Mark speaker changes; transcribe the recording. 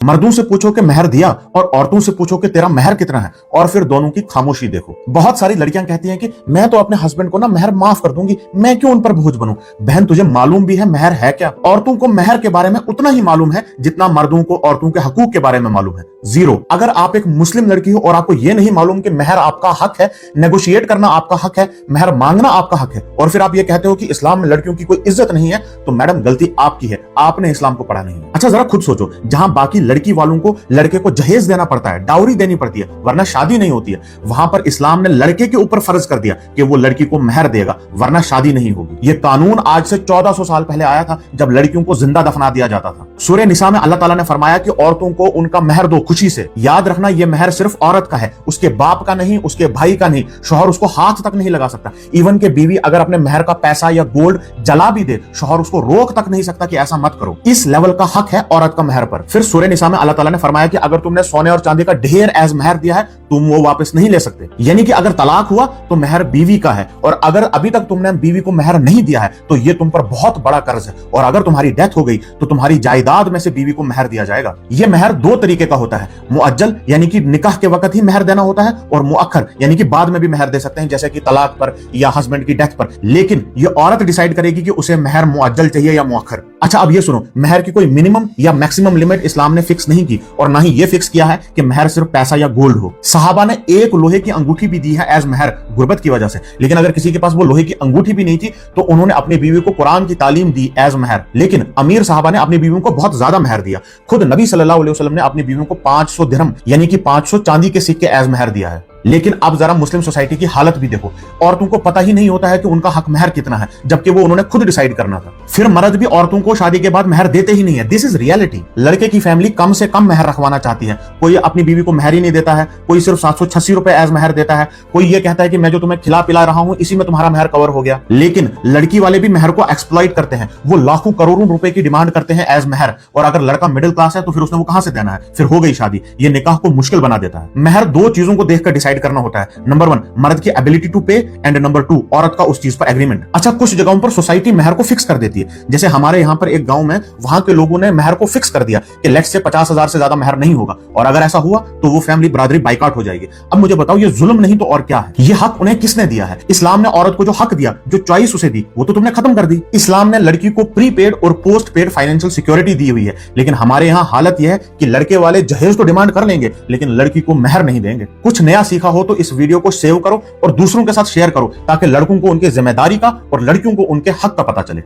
Speaker 1: मर्दों से पूछो कि महर दिया और औरतों से पूछो कि तेरा महर कितना है, और फिर दोनों की खामोशी देखो। बहुत सारी लड़कियां कहती हैं कि मैं तो अपने हस्बैंड को ना महर माफ कर दूंगी, मैं क्यों उन पर बोझ बनूं। बहन, तुझे मालूम भी है महर है क्या? औरतों को महर के बारे में उतना ही मालूम है जितना मर्दों को औरतों के हकूक के बारे में मालूम है, जीरो। अगर आप एक मुस्लिम लड़की हो और आपको यह नहीं मालूम कि महर आपका हक है, नेगोशिएट करना आपका हक है, महर मांगना आपका हक है, और फिर आप ये कहते हो कि इस्लाम में लड़कियों की कोई इज्जत नहीं है, तो मैडम गलती आपकी है, आपने इस्लाम को पढ़ा नहीं है। अच्छा, जरा खुद सोचो, जहां बाकी लड़की वालों को लड़के को जहेज देना पड़ता है, डाउरी देनी पड़ती है, वरना शादी नहीं होती है, वहां पर इस्लाम ने लड़के के ऊपर फर्ज कर दिया कि वो लड़की को महर देगा, वरना शादी नहीं होगी। ये कानून आज से 1400 साल पहले आया था, जब लड़कियों को जिंदा दफना दिया जाता था। सूरह निसा में अल्लाह ताला ने फरमाया कि औरतों को उनका महर दो खुशी से। याद रखना, यह महर सिर्फ औरत का है, उसके बाप का नहीं, उसके भाई का नहीं। शौहर उसको हाथ तक नहीं लगा सकता। इवन के बीवी अगर अपने महर का पैसा या गोल्ड जला भी दे, शौहर उसको रोक तक नहीं सकता कि ऐसा मत करो। इस लेवल का हक है औरत का महर पर। फिर सूरह निसा में अल्लाह ताला ने फरमाया कि अगर तुमने सोने और चांदी का ढेर एज महर दिया है, तुम वो वापस नहीं ले सकते। यानी कि अगर तलाक हुआ तो महर बीवी का है, और अगर अभी तक तुमने बीवी को महर नहीं दिया है तो ये तुम पर बहुत बड़ा कर्ज है, और अगर तुम्हारी डेथ हो गई तो तुम्हारी जायदाद में से बीवी को महर दिया जाएगा। ये महर दो तरीके का होता है, मुअज्जल यानी कि निकाह के वक्त ही महर देना होता है, और मुअक्खर यानी कि बाद में भी महर दे सकते हैं, जैसे कि तलाक पर या हस्बैंड की डेथ पर। लेकिन ये औरत डिसाइड करेगी कि उसे महर मुअज्जल चाहिए या मुअक्खर। अच्छा, अब ये सुनो, महर की कोई मिनिमम या मैक्सिमम लिमिट इस्लाम ने फिक्स नहीं की, और ना ही ये फिक्स किया है कि महर सिर्फ पैसा या गोल्ड हो। सहाबा ने एक लोहे की अंगूठी भी दी है एज महर, गुर्बत की वजह से। लेकिन अगर किसी के पास वो लोहे की अंगूठी भी नहीं थी तो उन्होंने अपनी बीवी को कुरान की तालीम दी एज महर। लेकिन अमीर साहबा ने अपनी बीवियों को बहुत ज्यादा महर दिया। खुद नबी सल्लल्लाहु अलैहि वसल्लम ने अपनी बीवियों को 500 दिरहम यानी कि 500 चांदी के सिक्के एज महर दिया है। लेकिन अब जरा मुस्लिम सोसाइटी की हालत भी देखो, औरतों को पता ही नहीं होता है कि उनका हक महर कितना है, जबकि वो उन्होंने खुद डिसाइड करना था। फिर मर्द भी औरतों को शादी के बाद महर देते ही नहीं है। This is reality. लड़के की फैमिली कम से कम महर रखवाना चाहती है। कोई अपनी बीवी को महर ही नहीं देता है, कोई सिर्फ 786 रुपए एज महर देता है, कोई ये कहता है कि मैं जो तुम्हें खिला पिला रहा हूं इसी में तुम्हारा महर कवर हो गया। लेकिन लड़की वाले भी महर को एक्सप्लॉइट करते हैं, वो लाखों करोड़ों रुपए की डिमांड करते हैं एज महर, और अगर लड़का मिडिल क्लास है तो फिर उसने वो कहां से देना है, फिर हो गई शादी। ये निकाह को मुश्किल बना देता है। महर दो चीजों को देखकर डिसाइड करना होता है, नंबर 1 मर्द की एबिलिटी टू पे, एंड नंबर 2 औरत का उस चीज पर एग्रीमेंट। अच्छा, कुछ जगहों पर सोसाइटी महर को फिक्स कर देती है, जैसे हमारे यहाँ पर एक गांव में वहां के लोगों ने महर को फिक्स कर दिया कि लेट्स से 50,000 से ज्यादा महर नहीं होगा, और अगर ऐसा हुआ तो वो फैमिली बरादरी बाइकआउट हो जाएगी। अब मुझे बताओ, ये जुल्म नहीं तो और क्या है? ये हक उन्हें किसने दिया है? इस्लाम ने औरत को जो हक दिया, जो चॉइस उसे दी, वो तो तुमने खत्म कर दी। इस्लाम ने लड़की को प्रीपेड और पोस्ट पेड फाइनेंशियल सिक्योरिटी दी हुई है, लेकिन हमारे यहाँ हालत यह है कि लड़के वाले जहेज तो डिमांड कर लेंगे लेकिन लड़की को महर नहीं देंगे। कुछ नया सीखा हो तो इस वीडियो को सेव करो और दूसरों के साथ शेयर करो, ताकि लड़कों को उनकी जिम्मेदारी का और लड़कियों को उनके हक का पता चले।